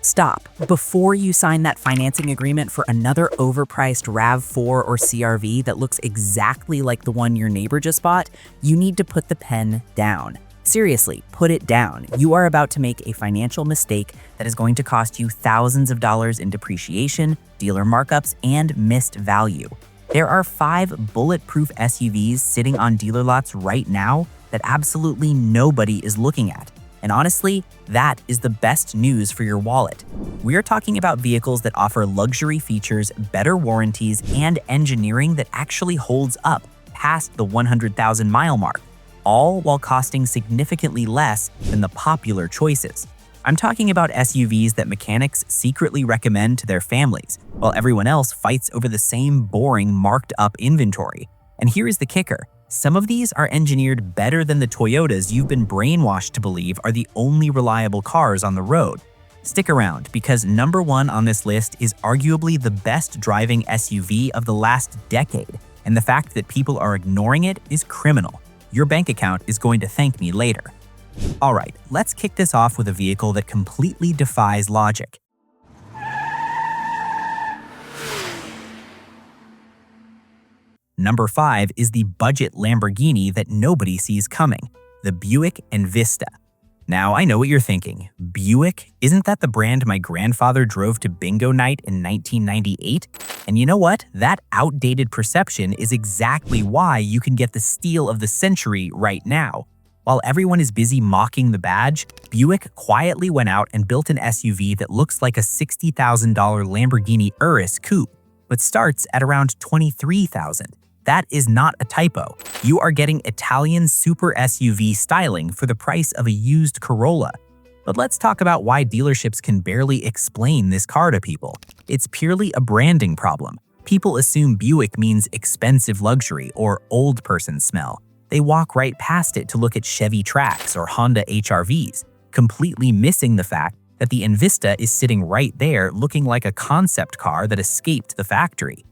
Stop. Before you sign that financing agreement for another overpriced RAV4 or CRV that looks exactly like the one your neighbor just bought, you need to put the pen down. Seriously, put it down. You are about to make a financial mistake that is going to cost you thousands of dollars in depreciation, dealer markups, and missed value. There are 5 bulletproof SUVs sitting on dealer lots right now that absolutely nobody is looking at. And honestly, that is the best news for your wallet. We are talking about vehicles that offer luxury features, better warranties, and engineering that actually holds up past the 100,000-mile mark, all while costing significantly less than the popular choices. I'm talking about SUVs that mechanics secretly recommend to their families, while everyone else fights over the same boring marked-up inventory. And here is the kicker. Some of these are engineered better than the Toyotas you've been brainwashed to believe are the only reliable cars on the road. Stick around, because number 1 on this list is arguably the best driving SUV of the last decade, and the fact that people are ignoring it is criminal. Your bank account is going to thank me later. Alright, let's kick this off with a vehicle that completely defies logic. Number 5 is the budget Lamborghini that nobody sees coming, the Buick Envista. Now, I know what you're thinking. Buick? Isn't that the brand my grandfather drove to bingo night in 1998? And you know what? That outdated perception is exactly why you can get the steal of the century right now. While everyone is busy mocking the badge, Buick quietly went out and built an SUV that looks like a $60,000 Lamborghini Urus coupe, but starts at around $23,000. That is not a typo. You are getting Italian super SUV styling for the price of a used Corolla. But let's talk about why dealerships can barely explain this car to people. It's purely a branding problem. People assume Buick means expensive luxury or old person smell. They walk right past it to look at Chevy Trax or Honda HRVs, completely missing the fact that the Envista is sitting right there looking like a concept car that escaped the factory.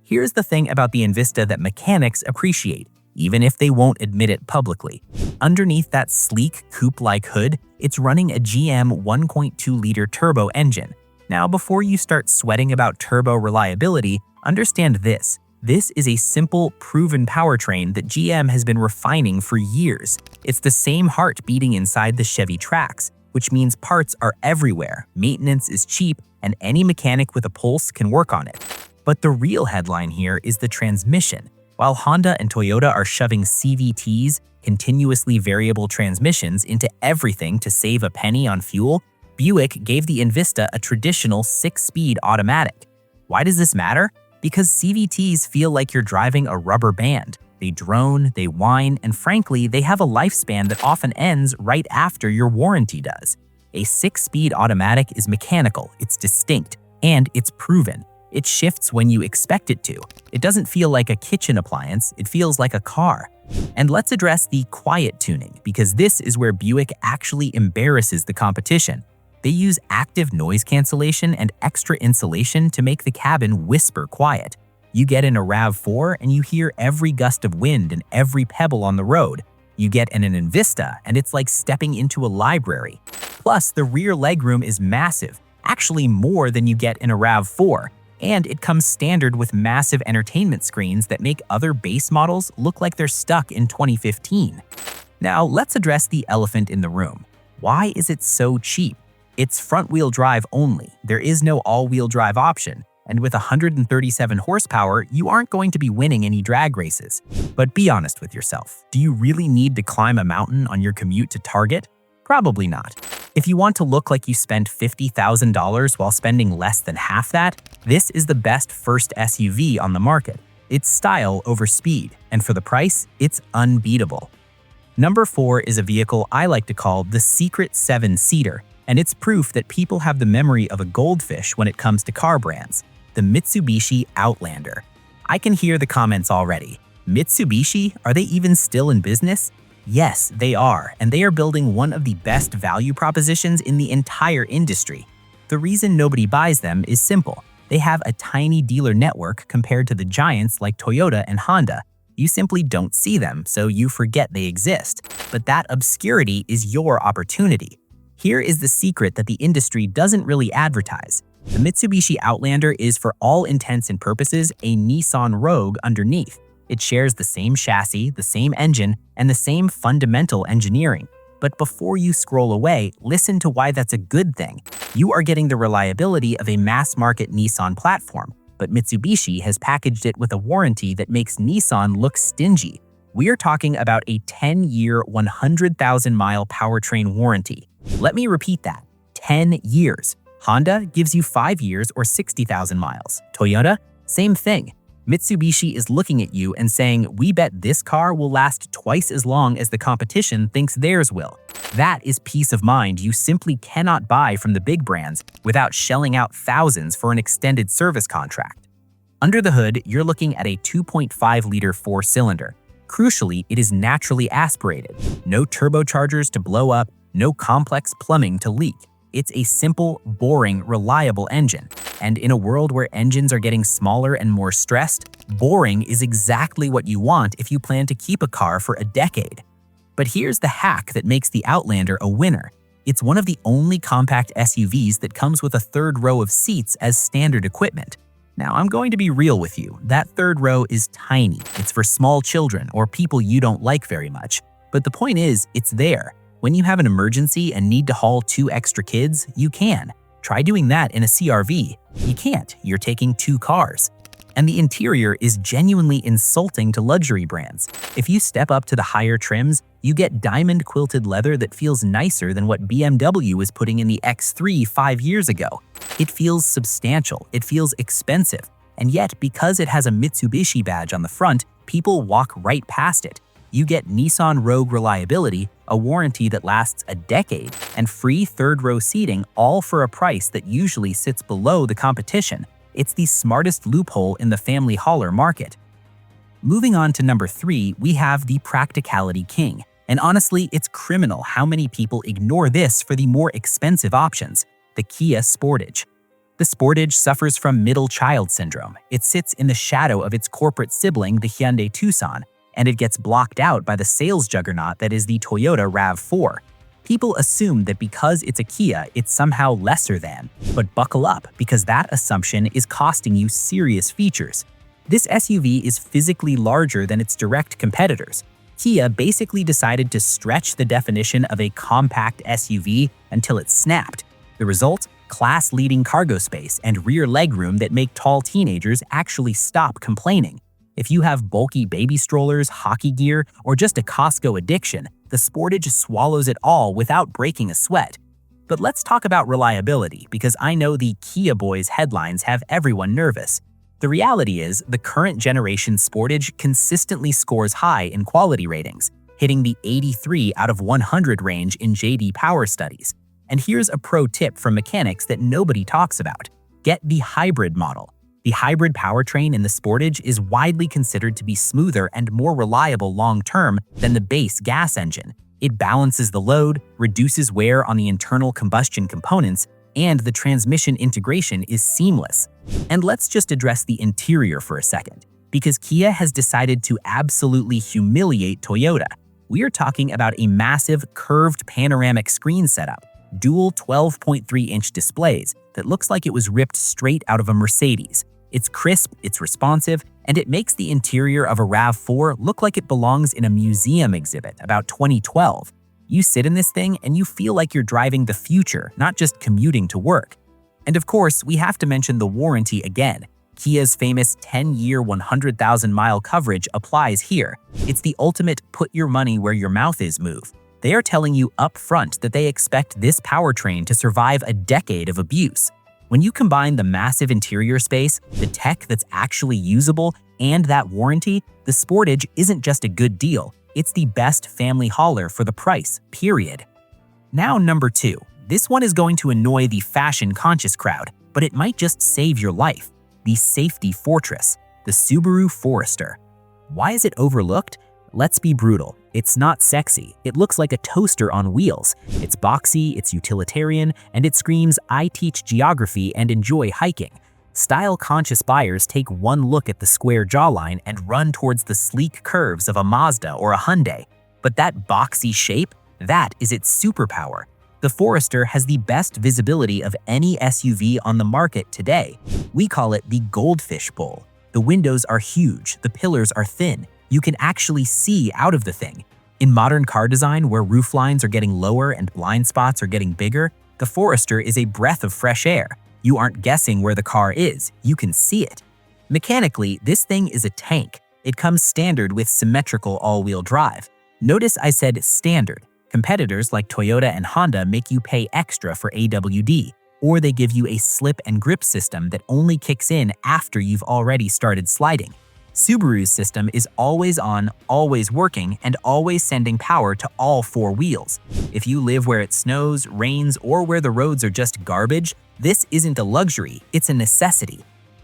Here's the thing about the Envista that mechanics appreciate, even if they won't admit it publicly. Underneath that sleek, coupe-like hood, it's running a GM 1.2-liter turbo engine. Now, before you start sweating about turbo reliability, understand this. This is a simple, proven powertrain that GM has been refining for years. It's the same heart beating inside the Chevy Trax, which means parts are everywhere, maintenance is cheap, and any mechanic with a pulse can work on it. But the real headline here is the transmission. While Honda and Toyota are shoving CVTs, continuously variable transmissions, into everything to save a penny on fuel, Buick gave the Envista a traditional 6-speed automatic. Why does this matter? Because CVTs feel like you're driving a rubber band. They drone, they whine, and frankly, they have a lifespan that often ends right after your warranty does. A 6-speed automatic is mechanical, it's distinct, and it's proven. It shifts when you expect it to. It doesn't feel like a kitchen appliance, it feels like a car. And let's address the quiet tuning, because this is where Buick actually embarrasses the competition. They use active noise cancellation and extra insulation to make the cabin whisper quiet. You get in a RAV4 and you hear every gust of wind and every pebble on the road. You get in an Envista and it's like stepping into a library. Plus, the rear legroom is massive, actually more than you get in a RAV4. And it comes standard with massive entertainment screens that make other base models look like they're stuck in 2015. Now, let's address the elephant in the room. Why is it so cheap? It's front-wheel drive only. There is no all-wheel drive option. And with 137 horsepower, you aren't going to be winning any drag races. But be honest with yourself. Do you really need to climb a mountain on your commute to Target? Probably not. If you want to look like you spent $50,000 while spending less than half that, this is the best first SUV on the market. It's style over speed, and for the price, it's unbeatable. Number 4 is a vehicle I like to call the secret 7-seater, and it's proof that people have the memory of a goldfish when it comes to car brands, the Mitsubishi Outlander. I can hear the comments already. Mitsubishi? Are they even still in business? Yes, they are, and they are building one of the best value propositions in the entire industry. The reason nobody buys them is simple. They have a tiny dealer network compared to the giants like Toyota and Honda. You simply don't see them, so you forget they exist. But that obscurity is your opportunity. Here is the secret that the industry doesn't really advertise. The Mitsubishi Outlander is, for all intents and purposes, a Nissan Rogue underneath. It shares the same chassis, the same engine, and the same fundamental engineering. But before you scroll away, listen to why that's a good thing. You are getting the reliability of a mass-market Nissan platform, but Mitsubishi has packaged it with a warranty that makes Nissan look stingy. We are talking about a 10-year, 100,000-mile powertrain warranty. Let me repeat that. 10 years. Honda gives you 5 years or 60,000 miles. Toyota, same thing. Mitsubishi is looking at you and saying, we bet this car will last twice as long as the competition thinks theirs will. That is peace of mind you simply cannot buy from the big brands without shelling out thousands for an extended service contract. Under the hood, you're looking at a 2.5-liter four-cylinder. Crucially, it is naturally aspirated. No turbochargers to blow up, no complex plumbing to leak. It's a simple, boring, reliable engine. And in a world where engines are getting smaller and more stressed, boring is exactly what you want if you plan to keep a car for a decade. But here's the hack that makes the Outlander a winner. It's one of the only compact SUVs that comes with a third row of seats as standard equipment. Now, I'm going to be real with you. That third row is tiny. It's for small children or people you don't like very much. But the point is, it's there. When you have an emergency and need to haul 2 extra kids, you can. Try doing that in a CR-V. You can't. You're taking 2 cars. And the interior is genuinely insulting to luxury brands. If you step up to the higher trims, you get diamond quilted leather that feels nicer than what BMW was putting in the X3 5 years ago. It feels substantial, it feels expensive, and yet because it has a Mitsubishi badge on the front, people walk right past it. You get Nissan Rogue reliability, a warranty that lasts a decade, and free third-row seating, all for a price that usually sits below the competition. It's the smartest loophole in the family hauler market. Moving on to number 3, we have the practicality king. And honestly, it's criminal how many people ignore this for the more expensive options, the Kia Sportage. The Sportage suffers from middle child syndrome. It sits in the shadow of its corporate sibling, the Hyundai Tucson, and it gets blocked out by the sales juggernaut that is the Toyota RAV4. People assume that because it's a Kia, it's somehow lesser than. But buckle up, because that assumption is costing you serious features. This SUV is physically larger than its direct competitors. Kia basically decided to stretch the definition of a compact SUV until it snapped. The result? Class-leading cargo space and rear legroom that make tall teenagers actually stop complaining. If you have bulky baby strollers, hockey gear, or just a Costco addiction, the Sportage swallows it all without breaking a sweat. But let's talk about reliability, because I know the Kia Boys headlines have everyone nervous. The reality is, the current generation Sportage consistently scores high in quality ratings, hitting the 83 out of 100 range in JD Power studies. And here's a pro tip from mechanics that nobody talks about. Get the hybrid model. The hybrid powertrain in the Sportage is widely considered to be smoother and more reliable long-term than the base gas engine. It balances the load, reduces wear on the internal combustion components, and the transmission integration is seamless. And let's just address the interior for a second, because Kia has decided to absolutely humiliate Toyota. We are talking about a massive curved panoramic screen setup, dual 12.3-inch displays that looks like it was ripped straight out of a Mercedes. It's crisp, it's responsive, and it makes the interior of a RAV4 look like it belongs in a museum exhibit about 2012. You sit in this thing and you feel like you're driving the future, not just commuting to work. And of course, we have to mention the warranty again. Kia's famous 10-year, 100,000-mile coverage applies here. It's the ultimate put your money where your mouth is move. They are telling you up front that they expect this powertrain to survive a decade of abuse. When you combine the massive interior space, the tech that's actually usable, and that warranty, the Sportage isn't just a good deal, it's the best family hauler for the price, period. Now number 2. This one is going to annoy the fashion-conscious crowd, but it might just save your life. The safety fortress, the Subaru Forester. Why is it overlooked? Let's be brutal. It's not sexy. It looks like a toaster on wheels. It's boxy, it's utilitarian, and it screams, I teach geography and enjoy hiking. Style-conscious buyers take one look at the square jawline and run towards the sleek curves of a Mazda or a Hyundai. But that boxy shape, that is its superpower. The Forester has the best visibility of any SUV on the market today. We call it the goldfish bowl. The windows are huge, the pillars are thin. You can actually see out of the thing. In modern car design, where roof lines are getting lower and blind spots are getting bigger, the Forester is a breath of fresh air. You aren't guessing where the car is, you can see it. Mechanically, this thing is a tank. It comes standard with symmetrical all-wheel drive. Notice I said standard. Competitors like Toyota and Honda make you pay extra for AWD, or they give you a slip and grip system that only kicks in after you've already started sliding. Subaru's system is always on, always working, and always sending power to all four wheels. If you live where it snows, rains, or where the roads are just garbage, this isn't a luxury, it's a necessity.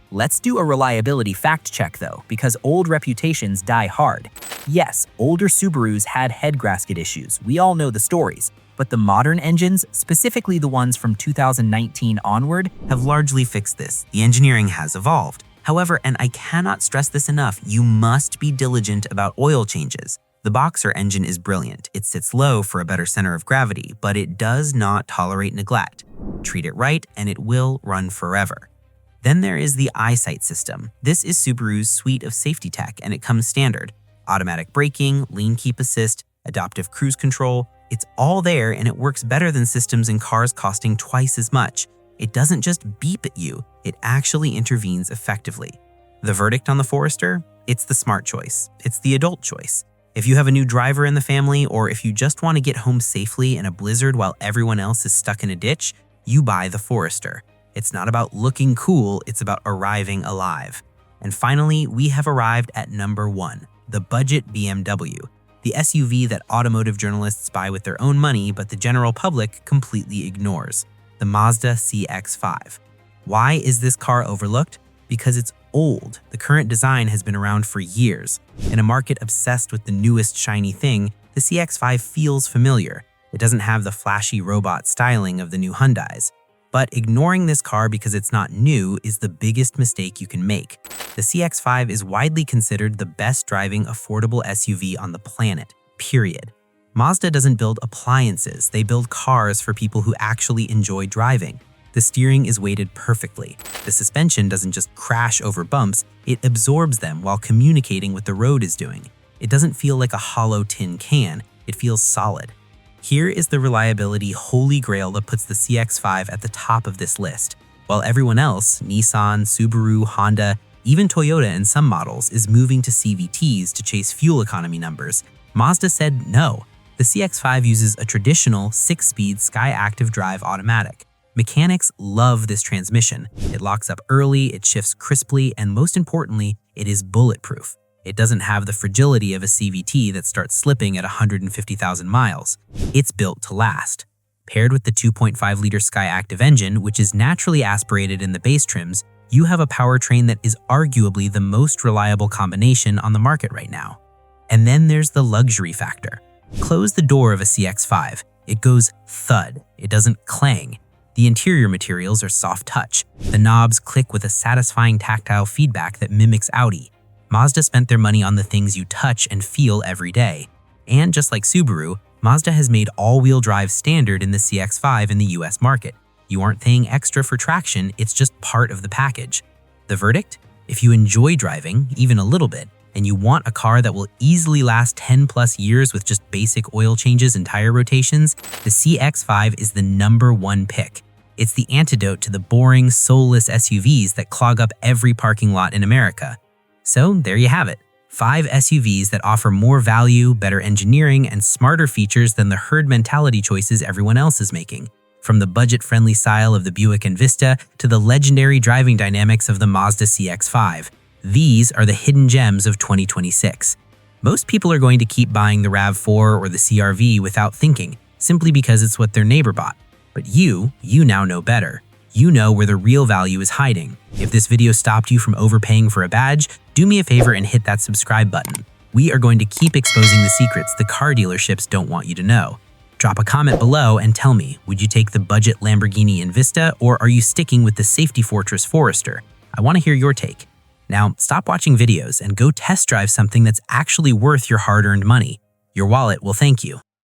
Let's do a reliability fact check though, because old reputations die hard. Yes, older Subarus had head gasket issues, we all know the stories, but the modern engines, specifically the ones from 2019 onward, have largely fixed this. The engineering has evolved. However, and I cannot stress this enough, you must be diligent about oil changes. The Boxer engine is brilliant. It sits low for a better center of gravity, but it does not tolerate neglect. Treat it right and it will run forever. Then there is the EyeSight system. This is Subaru's suite of safety tech and it comes standard. Automatic braking, lane keep assist, adaptive cruise control. It's all there and it works better than systems in cars costing twice as much. It doesn't just beep at you, it actually intervenes effectively. The verdict on the Forester? It's the smart choice. It's the adult choice. If you have a new driver in the family, or if you just want to get home safely in a blizzard while everyone else is stuck in a ditch, you buy the Forester. It's not about looking cool, it's about arriving alive. And finally, we have arrived at number 1, the budget BMW. The SUV that automotive journalists buy with their own money, but the general public completely ignores. The Mazda CX-5. Why is this car overlooked? Because it's old. The current design has been around for years. In a market obsessed with the newest shiny thing, the CX-5 feels familiar. It doesn't have the flashy robot styling of the new Hyundais. But ignoring this car because it's not new is the biggest mistake you can make. The CX-5 is widely considered the best driving affordable SUV on the planet, period. Mazda doesn't build appliances, they build cars for people who actually enjoy driving. The steering is weighted perfectly. The suspension doesn't just crash over bumps, it absorbs them while communicating what the road is doing. It doesn't feel like a hollow tin can, it feels solid. Here is the reliability holy grail that puts the CX-5 at the top of this list. While everyone else, Nissan, Subaru, Honda, even Toyota in some models, is moving to CVTs to chase fuel economy numbers, Mazda said no. The CX-5 uses a traditional 6-speed Sky-Active Drive automatic. Mechanics love this transmission. It locks up early, it shifts crisply, and most importantly, it is bulletproof. It doesn't have the fragility of a CVT that starts slipping at 150,000 miles. It's built to last. Paired with the 2.5-liter Sky-Active engine, which is naturally aspirated in the base trims, you have a powertrain that is arguably the most reliable combination on the market right now. And then there's the luxury factor. Close the door of a CX-5. It goes thud. It doesn't clang. The interior materials are soft touch. The knobs click with a satisfying tactile feedback that mimics Audi. Mazda spent their money on the things you touch and feel every day. And just like Subaru, Mazda has made all-wheel drive standard in the CX-5 in the US market. You aren't paying extra for traction, it's just part of the package. The verdict? If you enjoy driving, even a little bit, and you want a car that will easily last 10+ years with just basic oil changes and tire rotations, the CX-5 is the #1 pick. It's the antidote to the boring, soulless SUVs that clog up every parking lot in America. So there you have it, 5 SUVs that offer more value, better engineering, and smarter features than the herd mentality choices everyone else is making. From the budget-friendly style of the Buick Envista to the legendary driving dynamics of the Mazda CX-5. These are the hidden gems of 2026. Most people are going to keep buying the RAV4 or the CR-V without thinking, simply because it's what their neighbor bought. But you now know better. You know where the real value is hiding. If this video stopped you from overpaying for a badge, do me a favor and hit that subscribe button. We are going to keep exposing the secrets the car dealerships don't want you to know. Drop a comment below and tell me, would you take the budget Lamborghini Envista or are you sticking with the safety fortress Forester? I want to hear your take. Now, stop watching videos and go test drive something that's actually worth your hard-earned money. Your wallet will thank you.